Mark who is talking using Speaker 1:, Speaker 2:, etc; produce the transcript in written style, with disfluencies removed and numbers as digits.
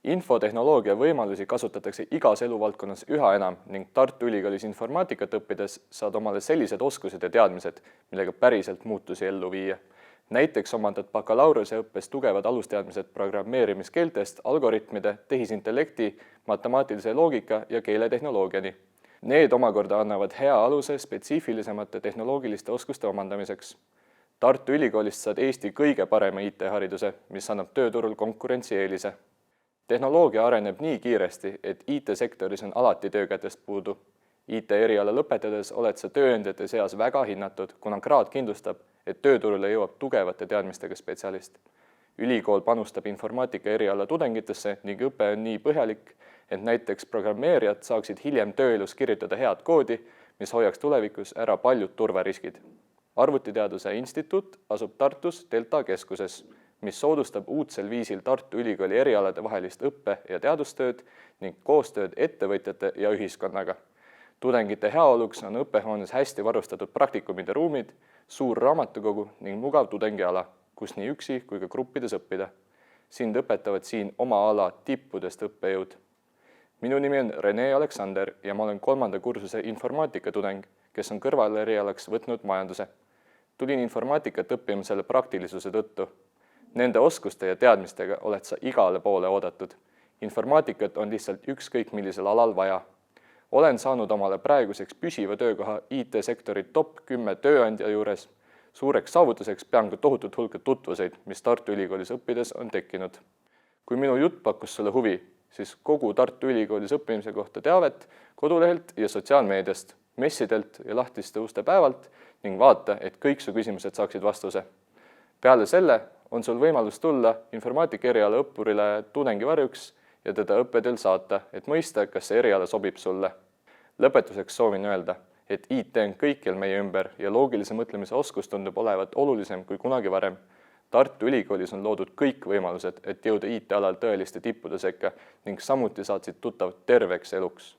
Speaker 1: Infotehnoloogia võimalusi kasutatakse igas eluvaldkonnas üha enam ning Tartu Ülikoolis informaatikat õppides saad omale sellised oskused ja teadmised, millega päriselt muutusi ellu viia. Näiteks omandad bakalaureuseõppes tugevad alusteadmised programmeerimiskeeltest, algoritmide, tehisintellekti, matemaatilise loogika ja keeletehnoloogiani. Need omakorda annavad hea aluse spetsiifilisemate tehnoloogiliste oskuste omandamiseks. Tartu Ülikoolist saad Eesti kõige parema IT-hariduse, mis annab tööturul konkurentsieelise. Tehnoloogia areneb nii kiiresti, et IT-sektoris on alati töökätest puudu. IT-eriala lõpetades oled sa tööandjate seas väga hinnatud, kuna kraad kindlustab, et tööturule jõuab tugevate teadmistega spetsialist. Ülikool panustab informaatika eriala tudengitesse ning õpe on nii põhjalik, et näiteks programmeerijad saaksid hiljem tööelus kirjutada head koodi, mis hoiaks tulevikus ära paljud turvariskid. Arvutiteaduse instituut asub Tartus Delta keskuses, mis soodustab uudsel viisil Tartu Ülikooli erialade vahelist õppe- ja teadustööd ning koostööd ettevõtjate ja ühiskonnaga. Tudengite heaoluks on õppehoones hästi varustatud praktikumide ruumid, suur raamatukogu ning mugav tudengiala, kus nii üksi kui ka gruppides õppida. Sind õpetavad siin oma ala tippudest õppejõud. Minu nimi on Rene Aleksander ja ma olen 3. kursuse informaatika tudeng, kes on kõrvalerialaks võtnud majanduse. Tulin informaatikat õppima selle praktilisuse tõttu. Nende oskuste ja teadmistega oled sa igale poole oodatud. Informaatikat on lihtsalt ükskõik millisel alal vaja. Olen saanud omale praeguseks püsiva töökoha IT-sektori top 10 tööandja juures. Suureks saavutuseks pean ka tohutut hulka tutvuseid, mis Tartu Ülikoolis õppides on tekkinud. Kui minu jutt pakkus sulle huvi, siis kogu Tartu Ülikoolis õppimise kohta teavet kodulehelt ja sotsiaalmeediast, messidelt ja lahtiste uste päevalt ning vaata, et kõik su küsimused saaksid vastuse. Peale selle on sul võimalus tulla informaatika eriala õppurile tudengivarjuks ja teda õppedel saata, et mõista, kas see eriala sobib sulle. Lõpetuseks soovin öelda, et IT on kõikjal meie ümber ja loogilise mõtlemise oskus tundub olevat olulisem kui kunagi varem. Tartu Ülikoolis on loodud kõik võimalused, et jõuda IT-alal tõeliste tippude sekka ning samuti saad siit tuttav terveks eluks.